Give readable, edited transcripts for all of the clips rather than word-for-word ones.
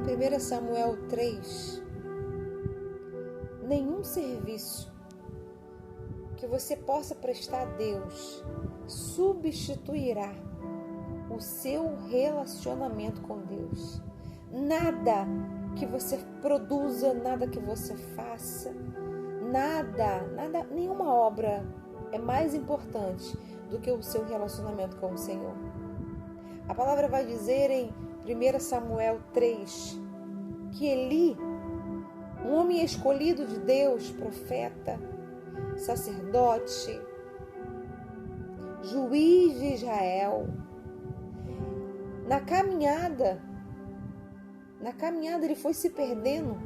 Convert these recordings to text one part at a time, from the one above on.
Em 1 Samuel 3, nenhum serviço que você possa prestar a Deus substituirá o seu relacionamento com Deus. Nada que você produza, nada que você faça, nada, nenhuma obra é mais importante do que o seu relacionamento com o Senhor. A palavra vai dizer em 1 Samuel 3 que Eli, um homem escolhido de Deus, profeta, sacerdote, juiz de Israel, na caminhada ele foi se perdendo.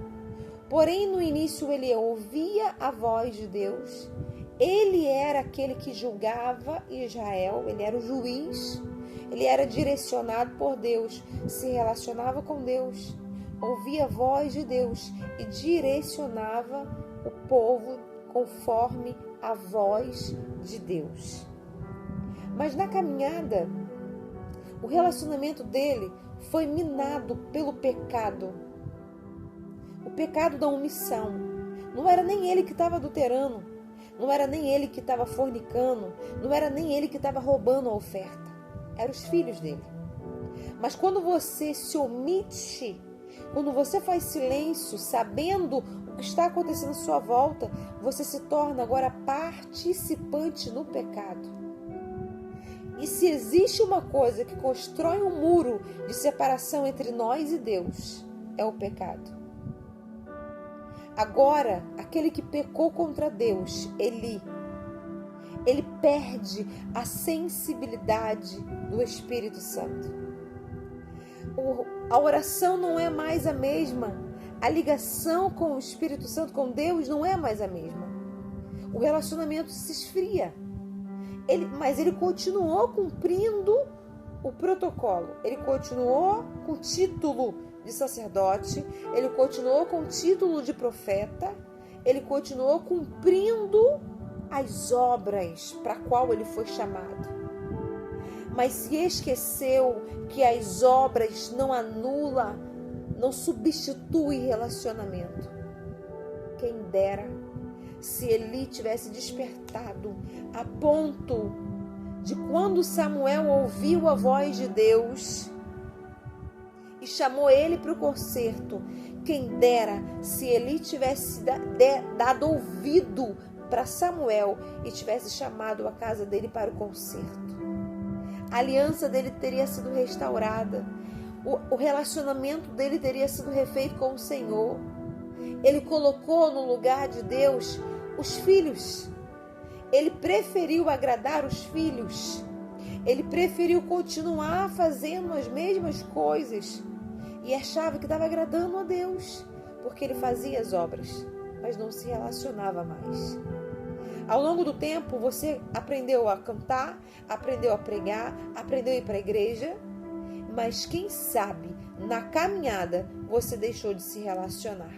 Porém, no início ele ouvia a voz de Deus. Ele era aquele que julgava Israel, ele era o juiz, ele era direcionado por Deus, se relacionava com Deus, ouvia a voz de Deus e direcionava o povo conforme a voz de Deus. Mas na caminhada, o relacionamento dele foi minado pelo pecado. O pecado da omissão. Não era nem ele que estava adulterando. Não era nem ele que estava fornicando. Não era nem ele que estava roubando a oferta. Eram os filhos dele. Mas quando você se omite, quando você faz silêncio, sabendo o que está acontecendo à sua volta, você se torna agora participante no pecado. E se existe uma coisa que constrói um muro de separação entre nós e Deus, é o pecado. Agora, aquele que pecou contra Deus, ele perde a sensibilidade do Espírito Santo. A oração não é mais a mesma. A ligação com o Espírito Santo, com Deus, não é mais a mesma. O relacionamento se esfria. Mas ele continuou cumprindo o protocolo. Ele continuou com o título de sacerdote. Ele continuou com o título de profeta. Ele continuou cumprindo as obras para a qual ele foi chamado. Mas se esqueceu que as obras não anulam, não substituem relacionamento. Quem dera se Eli tivesse despertado a ponto de quando Samuel ouviu a voz de Deus e chamou ele para o concerto, quem dera se Eli tivesse dado ouvido para Samuel e tivesse chamado a casa dele para o concerto. A aliança dele teria sido restaurada, o relacionamento dele teria sido refeito com o Senhor. Ele colocou no lugar de Deus os filhos. Ele preferiu agradar os filhos. Ele preferiu continuar fazendo as mesmas coisas e achava que estava agradando a Deus, porque ele fazia as obras, mas não se relacionava mais. Ao longo do tempo, você aprendeu a cantar, aprendeu a pregar, aprendeu a ir para a igreja, mas quem sabe, na caminhada, você deixou de se relacionar.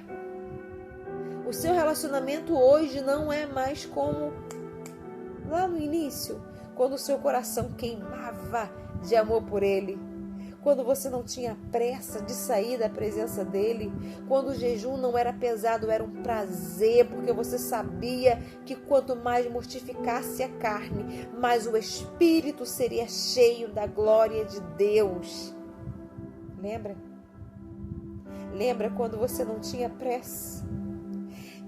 O seu relacionamento hoje não é mais como lá no início, quando o seu coração queimava de amor por Ele, quando você não tinha pressa de sair da presença dEle, quando o jejum não era pesado, era um prazer, porque você sabia que quanto mais mortificasse a carne, mais o Espírito seria cheio da glória de Deus. Lembra? Lembra quando você não tinha pressa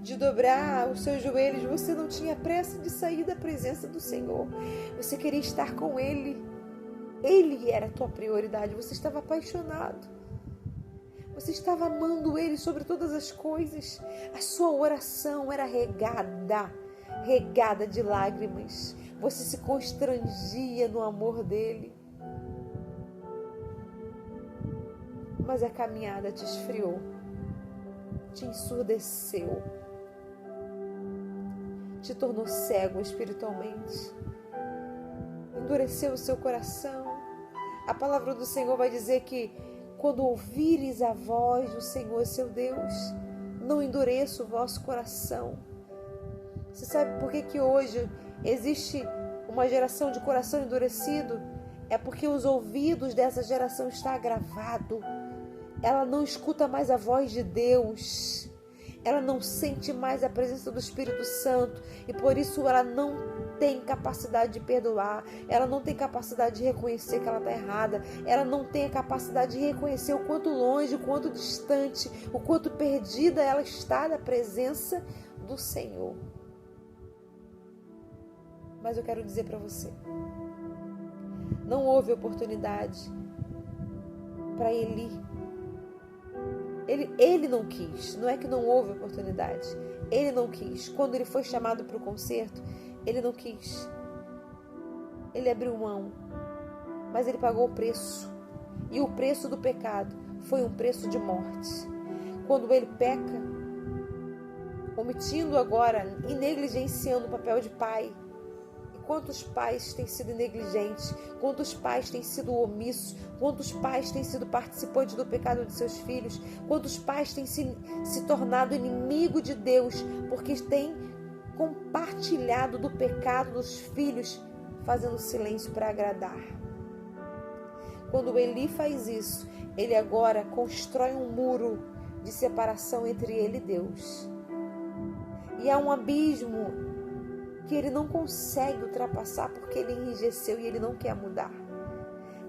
de dobrar os seus joelhos, você não tinha pressa de sair da presença do Senhor. Você queria estar com Ele. Ele era a tua prioridade. Você estava apaixonado. Você estava amando Ele sobre todas as coisas. A sua oração era regada de lágrimas. Você se constrangia no amor dEle. Mas a caminhada te esfriou, te ensurdeceu, te tornou cego espiritualmente, endureceu o seu coração. A palavra do Senhor vai dizer que quando ouvires a voz do Senhor seu Deus, não endureça o vosso coração. Você sabe por que hoje existe uma geração de coração endurecido? É porque os ouvidos dessa geração estão agravados. ela não escuta mais a voz de Deus, ela não sente mais a presença do Espírito Santo e por isso ela não tem capacidade de perdoar, ela não tem capacidade de reconhecer que ela está errada, ela não tem a capacidade de reconhecer o quanto longe, o quanto distante, o quanto perdida ela está da presença do Senhor. Mas eu quero dizer para você, não houve oportunidade para Eli. Ele não quis, não é que não houve oportunidade, ele não quis. Quando ele foi chamado para o concerto, ele não quis, ele abriu mão, mas ele pagou o preço, e o preço do pecado foi um preço de morte. Quando ele peca, omitindo agora e negligenciando o papel de pai, quantos pais têm sido negligentes, quantos pais têm sido omissos, quantos pais têm sido participantes do pecado de seus filhos, quantos pais têm se tornado inimigo de Deus, porque têm compartilhado do pecado dos filhos, fazendo silêncio para agradar. Quando Eli faz isso, ele agora constrói um muro de separação entre ele e Deus. E há um abismo que ele não consegue ultrapassar porque ele enrijeceu e ele não quer mudar.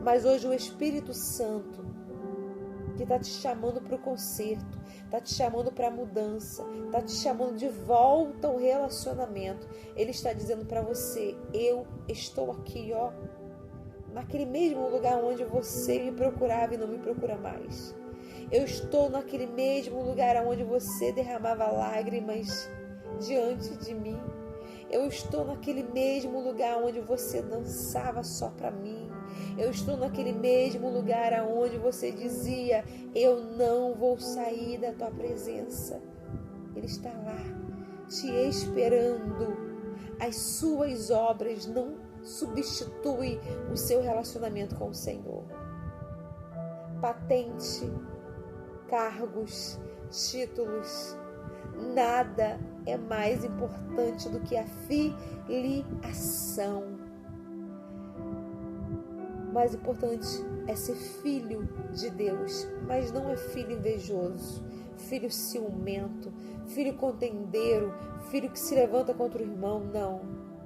Mas hoje o Espírito Santo, que está te chamando para o conserto, está te chamando para a mudança, está te chamando de volta ao relacionamento, ele está dizendo para você: eu estou aqui, ó, naquele mesmo lugar onde você me procurava e não me procura mais. Eu estou naquele mesmo lugar onde você derramava lágrimas diante de mim. Eu estou naquele mesmo lugar onde você dançava só para mim. Eu estou naquele mesmo lugar onde você dizia: eu não vou sair da tua presença. Ele está lá, te esperando. As suas obras não substituem o seu relacionamento com o Senhor. Patente, cargos, títulos, nada é mais importante do que a filiação. Mais importante é ser filho de Deus, mas não é filho invejoso, filho ciumento, filho contendeiro, filho que se levanta contra o irmão. Não,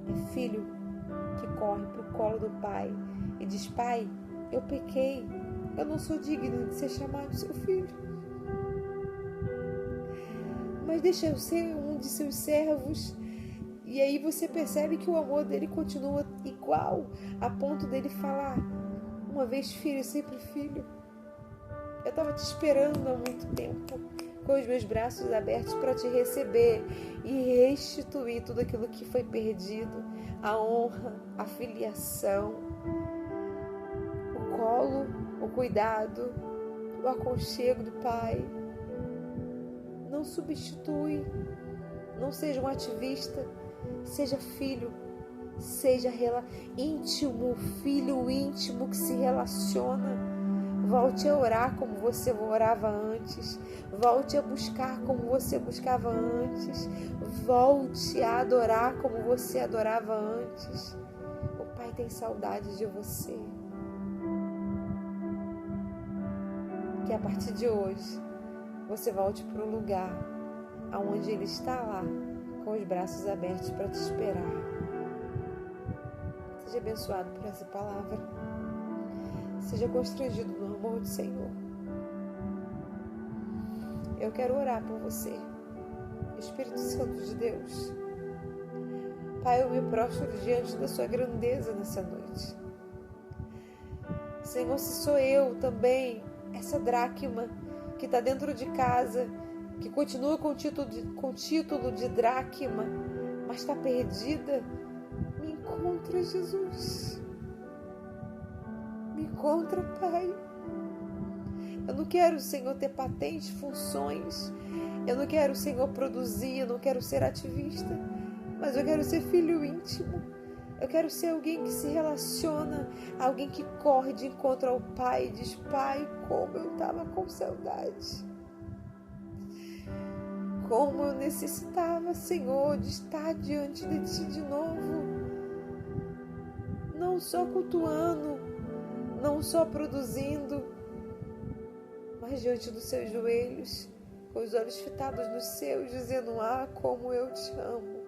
é filho que corre para o colo do pai e diz: pai, eu pequei, eu não sou digno de ser chamado seu filho, mas deixa eu ser um de seus servos. E aí você percebe que o amor dele continua igual, a ponto dele falar: uma vez filho, sempre filho. Eu estava te esperando há muito tempo, com os meus braços abertos para te receber e restituir tudo aquilo que foi perdido, a honra, a filiação, o colo, o cuidado, o aconchego do Pai. Não substitui, não seja um ativista, seja filho, seja íntimo, filho íntimo que se relaciona. Volte a orar como você orava antes, volte a buscar como você buscava antes, volte a adorar como você adorava antes. O Pai tem saudade de você. Que a partir de hoje você volte para o lugar aonde Ele está lá, com os braços abertos para te esperar. Seja abençoado por essa palavra. Seja constrangido no amor do Senhor. Eu quero orar por você. Espírito Santo de Deus. Pai, eu me prostro diante da sua grandeza nessa noite. Senhor, se sou eu também, essa dracma que está dentro de casa, que continua com título de dracma, mas está perdida, me encontra, Jesus. Me encontra, Pai. Eu não quero, Senhor, ter patentes, funções. Eu não quero, Senhor, produzir. Eu não quero ser ativista. Mas eu quero ser filho íntimo. Eu quero ser alguém que se relaciona, alguém que corre de encontro ao Pai e diz: Pai, como eu estava com saudade. Como eu necessitava, Senhor, de estar diante de Ti de novo. Não só cultuando, não só produzindo, mas diante dos seus joelhos, com os olhos fitados nos seus, dizendo: ah, como eu te amo.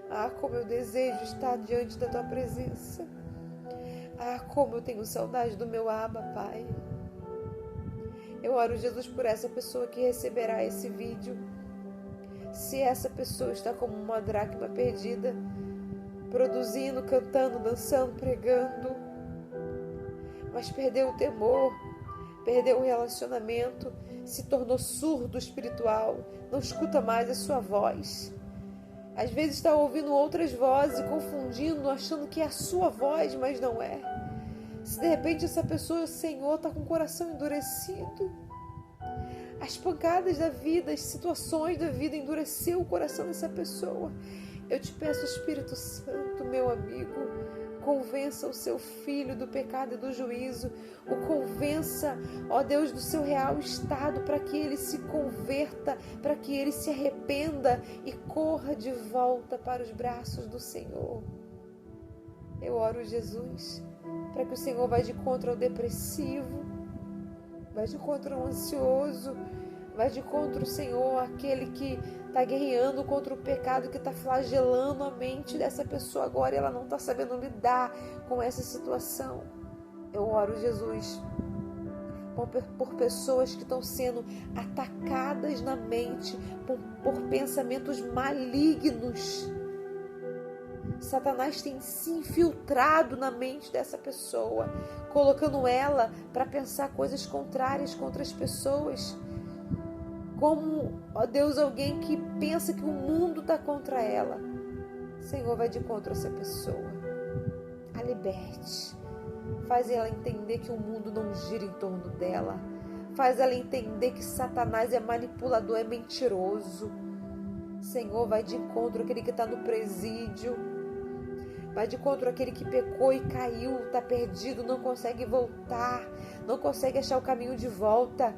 Ah, como eu desejo estar diante da tua presença. Ah, como eu tenho saudade do meu Abba, Pai. Eu oro, Jesus, por essa pessoa que receberá esse vídeo. Se essa pessoa está como uma dracma perdida, produzindo, cantando, dançando, pregando, mas perdeu o temor, perdeu o relacionamento, se tornou surdo espiritual, não escuta mais a sua voz. Às vezes está ouvindo outras vozes, confundindo, achando que é a sua voz, mas não é. Se de repente essa pessoa, Senhor, está com o coração endurecido, as pancadas da vida, as situações da vida endureceu o coração dessa pessoa, eu te peço, Espírito Santo, meu amigo, convença o seu filho do pecado e do juízo, o convença, ó Deus, do seu real estado, para que ele se converta, para que ele se arrependa e corra de volta para os braços do Senhor. Eu oro, Jesus, para que o Senhor vá de contra ao depressivo, vai de contra o ansioso, vai de contra o Senhor, aquele que está guerreando contra o pecado, que está flagelando a mente dessa pessoa agora e ela não está sabendo lidar com essa situação. Eu oro, Jesus, por pessoas que estão sendo atacadas na mente por pensamentos malignos. Satanás tem se infiltrado na mente dessa pessoa, colocando ela para pensar coisas contrárias contra as pessoas. Como, ó Deus, alguém que pensa que o mundo está contra ela. Senhor, vai de contra essa pessoa. A liberte. Faz ela entender que o mundo não gira em torno dela. Faz ela entender que Satanás é manipulador, é mentiroso. Senhor, vai de encontro àquele que está no presídio. Vai de encontro àquele que pecou e caiu, está perdido, não consegue voltar, não consegue achar o caminho de volta.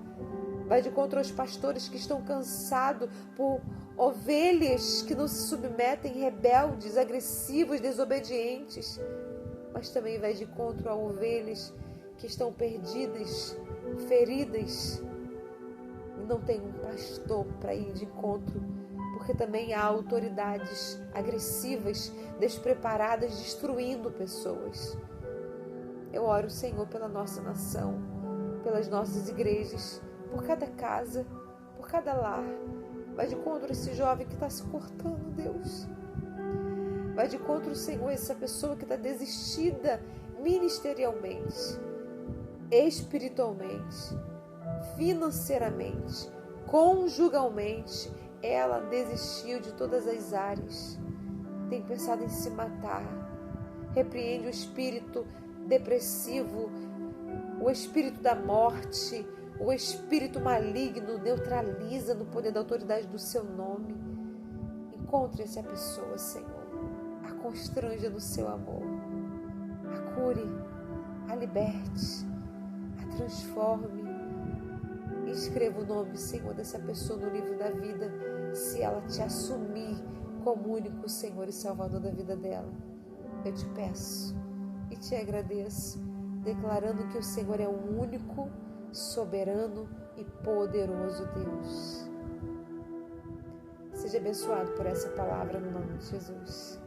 Vai de encontro aos pastores que estão cansados por ovelhas que não se submetem, rebeldes, agressivos, desobedientes. Mas também vai de encontro a ovelhas que estão perdidas, feridas, e não tem um pastor para ir de encontro, porque também há autoridades agressivas, despreparadas, destruindo pessoas. Eu oro, Senhor, pela nossa nação, pelas nossas igrejas, por cada casa, por cada lar. Vai de encontro esse jovem que está se cortando, Deus. Vai de encontro, Senhor, essa pessoa que está desistida ministerialmente, espiritualmente, financeiramente, conjugalmente. Ela desistiu de todas as áreas. Tem pensado em se matar. Repreende o espírito depressivo, o espírito da morte, o espírito maligno, neutraliza no poder da autoridade do seu nome. Encontre essa pessoa, Senhor. A constranja no seu amor. A cure, a liberte, a transforme. E escreva o nome, Senhor, dessa pessoa no livro da vida, se ela te assumir como único Senhor e Salvador da vida dela. Eu te peço e te agradeço, declarando que o Senhor é o único, soberano e poderoso Deus. Seja abençoado por essa palavra no nome de Jesus.